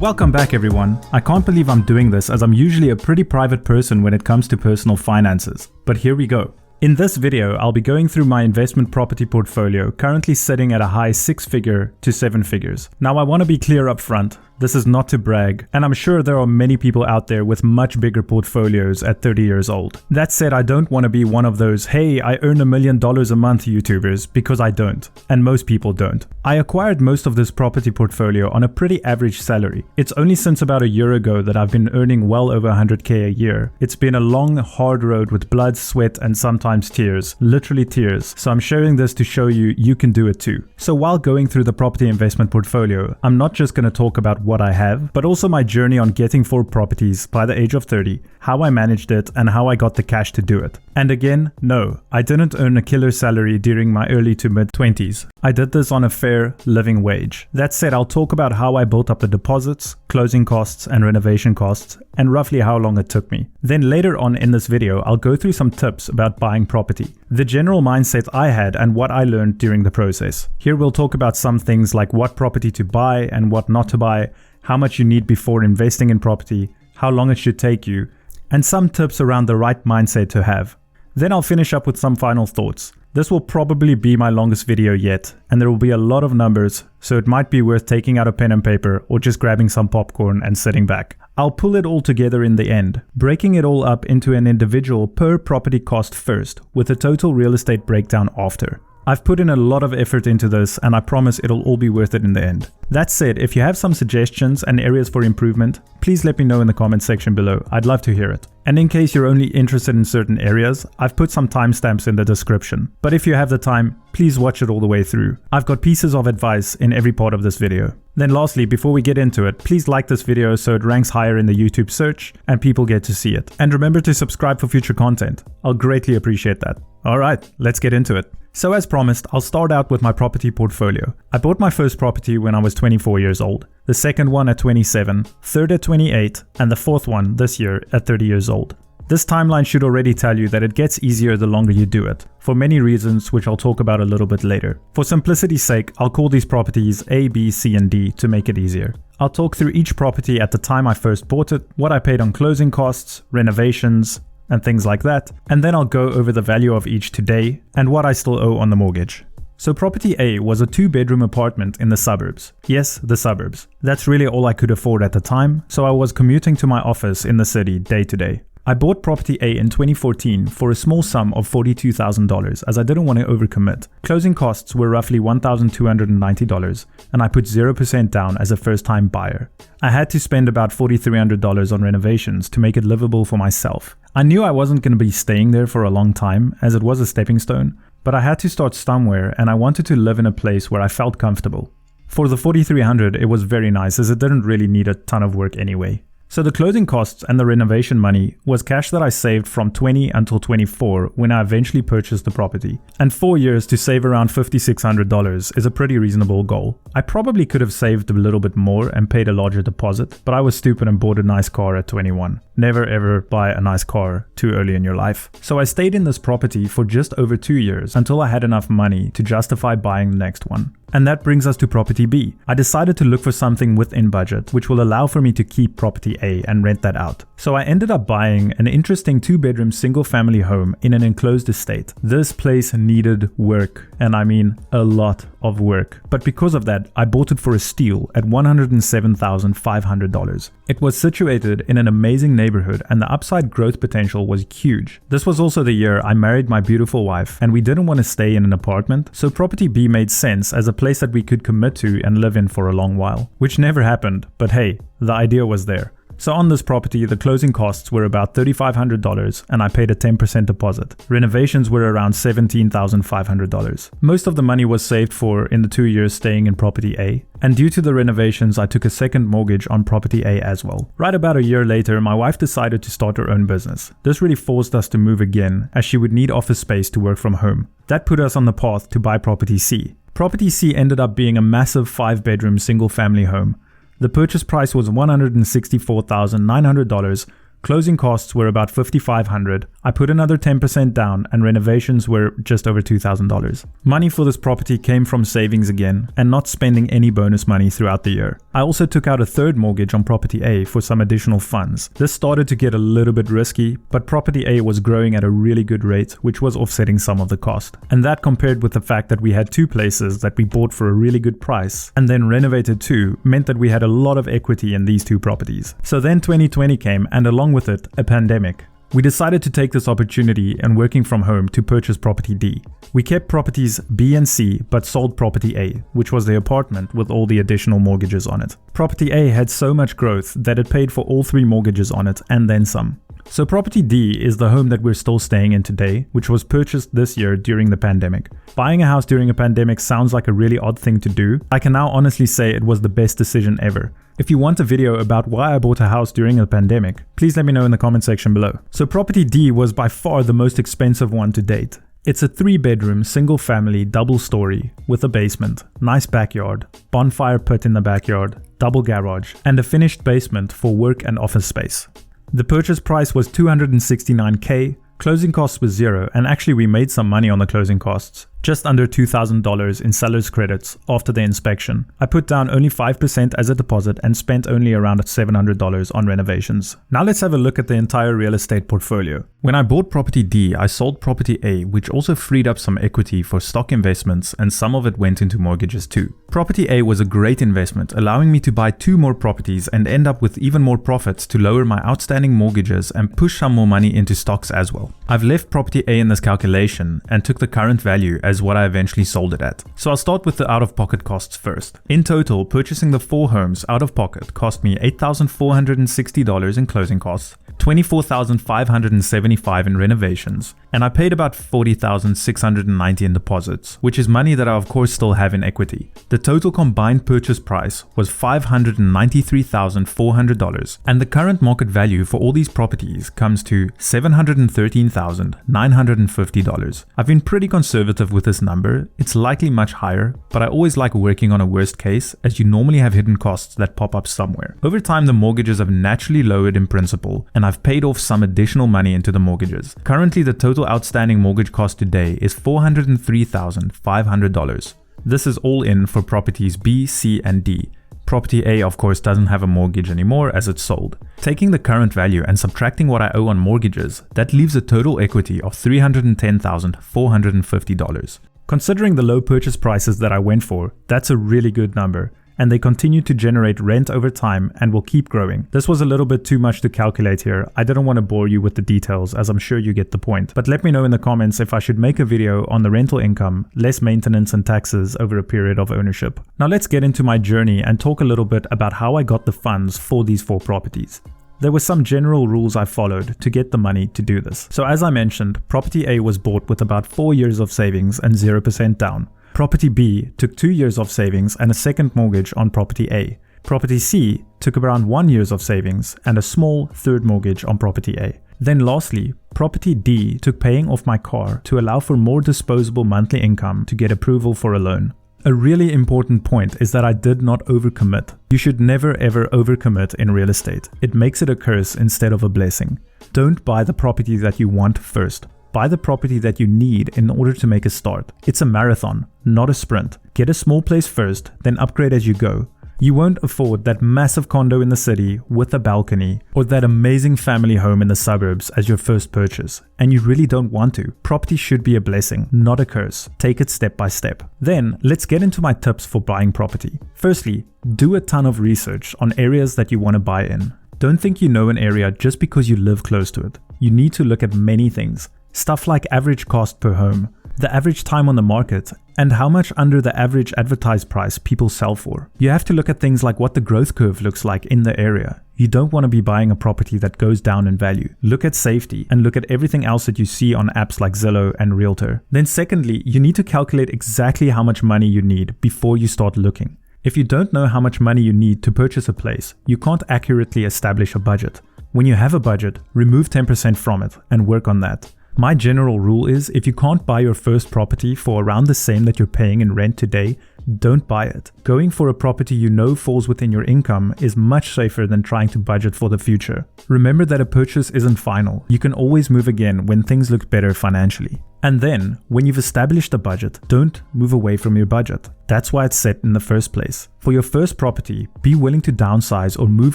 Welcome back everyone. I can't believe I'm doing this as I'm usually a pretty private person when it comes to personal finances. But here we go. In this video, I'll be going through my investment property portfolio, currently sitting at a high 6-figure to 7 figures. Now I want to be clear up front. This is not to brag, and I'm sure there are many people out there with much bigger portfolios at 30 years old. That said, I don't want to be one of those, hey, I earn $1 million a month YouTubers, because I don't, and most people don't. I acquired most of this property portfolio on a pretty average salary. It's only since about a year ago that I've been earning well over 100k a year. It's been a long, hard road with blood, sweat, and sometimes tears, literally tears. So I'm sharing this to show you you can do it too. So while going through the property investment portfolio, I'm not just going to talk about what I have, but also my journey on getting 4 properties by the age of 30, how I managed it, and how I got the cash to do it. And again, no, I didn't earn a killer salary during my early to mid 20s. I did this on a fair living wage. That said, I'll talk about how I built up the deposits, closing costs, and renovation costs, and roughly how long it took me. Then later on in this video, I'll go through some tips about buying property, the general mindset I had and what I learned during the process. Here we'll talk about some things like what property to buy and what not to buy, how much you need before investing in property, how long it should take you, and some tips around the right mindset to have. Then I'll finish up with some final thoughts. This will probably be my longest video yet, and there will be a lot of numbers, so it might be worth taking out a pen and paper or just grabbing some popcorn and sitting back. I'll pull it all together in the end, breaking it all up into an individual per property cost first, with a total real estate breakdown after. I've put in a lot of effort into this, and I promise it'll all be worth it in the end. That said, if you have some suggestions and areas for improvement, please let me know in the comment section below. I'd love to hear it. And in case you're only interested in certain areas, I've put some timestamps in the description. But if you have the time, please watch it all the way through. I've got pieces of advice in every part of this video. Then lastly, before we get into it, please like this video so it ranks higher in the YouTube search and people get to see it. And remember to subscribe for future content. I'll greatly appreciate that. Alright, let's get into it. So as promised, I'll start out with my property portfolio. I bought my first property when I was 24 years old, the second one at 27, third at 28, and the fourth one this year at 30 years old. This timeline should already tell you that it gets easier the longer you do it, for many reasons which I'll talk about a little bit later. For simplicity's sake, I'll call these properties A, B, C, and D to make it easier. I'll talk through each property at the time I first bought it, what I paid on closing costs, renovations, and things like that, and then I'll go over the value of each today and what I still owe on the mortgage. So property A was a 2-bedroom apartment in the suburbs. Yes, the suburbs. That's really all I could afford at the time, so I was commuting to my office in the city day to day. I bought property A in 2014 for a small sum of $42,000 as I didn't want to overcommit. Closing costs were roughly $1,290 and I put 0% down as a first-time buyer. I had to spend about $4,300 on renovations to make it livable for myself. I knew I wasn't going to be staying there for a long time as it was a stepping stone, but I had to start somewhere and I wanted to live in a place where I felt comfortable. For the $4,300 it was very nice as it didn't really need a ton of work anyway. So the closing costs and the renovation money was cash that I saved from 20 until 24 when I eventually purchased the property. And 4 years to save around $5,600 is a pretty reasonable goal. I probably could have saved a little bit more and paid a larger deposit, but I was stupid and bought a nice car at 21. Never ever buy a nice car too early in your life. So I stayed in this property for just over 2 years until I had enough money to justify buying the next one. And that brings us to property B. I decided to look for something within budget which will allow for me to keep property A and rent that out. So I ended up buying an interesting 2-bedroom single family home in an enclosed estate. This place needed work, and I mean a lot of work. But because of that, I bought it for a steal at $107,500. It was situated in an amazing neighborhood and the upside growth potential was huge. This was also the year I married my beautiful wife and we didn't want to stay in an apartment, so property B made sense as a place that we could commit to and live in for a long while. Which never happened, but hey, the idea was there. So on this property, the closing costs were about $3,500 and I paid a 10% deposit. Renovations were around $17,500. Most of the money was saved for in the 2 years staying in property A. And due to the renovations, I took a second mortgage on property A as well. Right about a year later, my wife decided to start her own business. This really forced us to move again as she would need office space to work from home. That put us on the path to buy property C. Property C ended up being a massive 5-bedroom single family home. The purchase price was $164,900. Closing costs were about $5,500. I put another 10% down and renovations were just over $2,000. Money for this property came from savings again and not spending any bonus money throughout the year. I also took out a third mortgage on property A for some additional funds. This started to get a little bit risky, but property A was growing at a really good rate, which was offsetting some of the cost. And that compared with the fact that we had two places that we bought for a really good price and then renovated too, meant that we had a lot of equity in these two properties. So then 2020 came, and along with it, a pandemic. We decided to take this opportunity and working from home to purchase property D. We kept properties B and C but sold property A, which was the apartment with all the additional mortgages on it. Property A had so much growth that it paid for all three mortgages on it and then some. So property D is the home that we're still staying in today, which was purchased this year during the pandemic. Buying a house during a pandemic sounds like a really odd thing to do. I can now honestly say it was the best decision ever. If you want a video about why I bought a house during a pandemic, please let me know in the comment section below. So property D was by far the most expensive one to date. It's a 3-bedroom, single-family, double-story with a basement, nice backyard, bonfire pit in the backyard, double garage, and a finished basement for work and office space. The purchase price was $269K, closing costs was $0, and actually we made some money on the closing costs. Just under $2,000 in seller's credits after the inspection. I put down only 5% as a deposit and spent only around $700 on renovations. Now let's have a look at the entire real estate portfolio. When I bought property D, I sold property A, which also freed up some equity for stock investments, and some of it went into mortgages too. Property A was a great investment, allowing me to buy 2 more properties and end up with even more profits to lower my outstanding mortgages and push some more money into stocks as well. I've left property A in this calculation and took the current value as what I eventually sold it at. So I'll start with the out-of-pocket costs first. In total, purchasing the 4 homes out of pocket cost me $8,460 in closing costs, $24,575 in renovations, and I paid about $40,690 in deposits, which is money that I of course still have in equity. The total combined purchase price was $593,400, and the current market value for all these properties comes to $713,950. I've been pretty conservative with this number. It's likely much higher, but I always like working on a worst case, as you normally have hidden costs that pop up somewhere. Over time, the mortgages have naturally lowered in principal, and I've paid off some additional money into the mortgages. Currently, the total outstanding mortgage cost today is $403,500. This is all in for properties B, C, and D. Property A, of course, doesn't have a mortgage anymore as it's sold. Taking the current value and subtracting what I owe on mortgages, that leaves a total equity of $310,450. Considering the low purchase prices that I went for, that's a really good number, and they continue to generate rent over time and will keep growing. This was a little bit too much to calculate here. I didn't want to bore you with the details, as I'm sure you get the point. But let me know in the comments if I should make a video on the rental income, less maintenance and taxes over a period of ownership. Now let's get into my journey and talk a little bit about how I got the funds for these 4 properties. There were some general rules I followed to get the money to do this. So as I mentioned, property A was bought with about 4 years of savings and 0% down. Property B took 2 years of savings and a second mortgage on property A. Property C took around 1 year of savings and a small third mortgage on property A. Then lastly, property D took paying off my car to allow for more disposable monthly income to get approval for a loan. A really important point is that I did not overcommit. You should never ever overcommit in real estate. It makes it a curse instead of a blessing. Don't buy the property that you want first. Buy the property that you need in order to make a start. It's a marathon, not a sprint. Get a small place first, then upgrade as you go. You won't afford that massive condo in the city with a balcony or that amazing family home in the suburbs as your first purchase, and you really don't want to. Property should be a blessing, not a curse. Take it step by step. Then, let's get into my tips for buying property. Firstly, do a ton of research on areas that you want to buy in. Don't think you know an area just because you live close to it. You need to look at many things. Stuff like average cost per home, the average time on the market, and how much under the average advertised price people sell for. You have to look at things like what the growth curve looks like in the area. You don't want to be buying a property that goes down in value. Look at safety and look at everything else that you see on apps like Zillow and Realtor. Then secondly, you need to calculate exactly how much money you need before you start looking. If you don't know how much money you need to purchase a place, you can't accurately establish a budget. When you have a budget, remove 10% from it and work on that. My general rule is if you can't buy your first property for around the same that you're paying in rent today, don't buy it. Going for a property you know falls within your income is much safer than trying to budget for the future. Remember that a purchase isn't final. You can always move again when things look better financially. And then, when you've established a budget, don't move away from your budget. That's why it's set in the first place. For your first property, be willing to downsize or move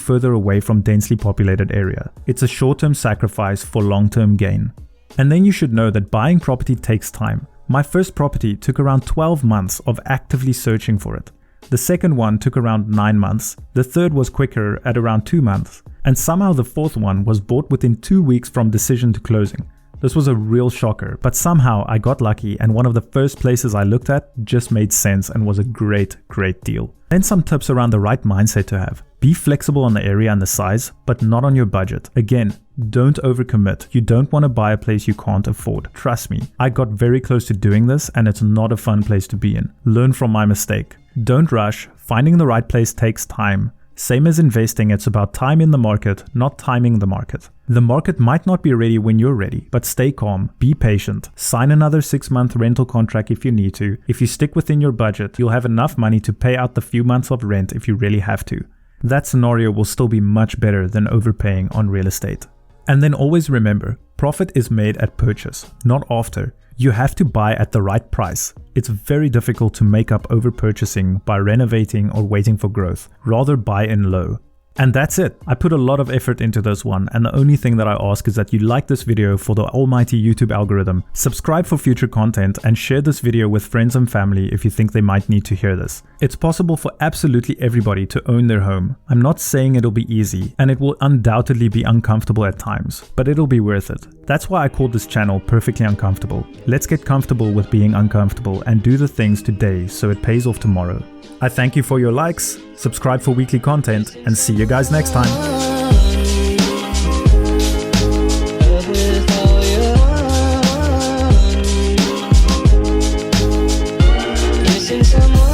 further away from densely populated area. It's a short-term sacrifice for long-term gain. And then you should know that buying property takes time. My first property took around 12 months of actively searching for it. The second one took around 9 months. The third was quicker at around 2 months. And somehow the fourth one was bought within 2 weeks from decision to closing. This was a real shocker, but somehow I got lucky and one of the first places I looked at just made sense and was a great deal. Then some tips around the right mindset to have. Be flexible on the area and the size, but not on your budget. Again, don't overcommit. You don't want to buy a place you can't afford. Trust me, I got very close to doing this and it's not a fun place to be in. Learn from my mistake. Don't rush. Finding the right place takes time. Same as investing, it's about time in the market, not timing the market. The market might not be ready when you're ready, but stay calm, be patient, sign another 6-month rental contract if you need to. If you stick within your budget, you'll have enough money to pay out the few months of rent if you really have to. That scenario will still be much better than overpaying on real estate. And then always remember, profit is made at purchase, not after. You have to buy at the right price. It's very difficult to make up overpurchasing by renovating or waiting for growth. Rather buy in low. And that's it. I put a lot of effort into this one, and the only thing that I ask is that you like this video for the almighty YouTube algorithm, subscribe for future content, and share this video with friends and family if you think they might need to hear this. It's possible for absolutely everybody to own their home. I'm not saying it'll be easy, and it will undoubtedly be uncomfortable at times, but it'll be worth it. That's why I called this channel Perfectly Uncomfortable. Let's get comfortable with being uncomfortable and do the things today so it pays off tomorrow. I thank you for your likes, subscribe for weekly content, and see you guys next time. Someone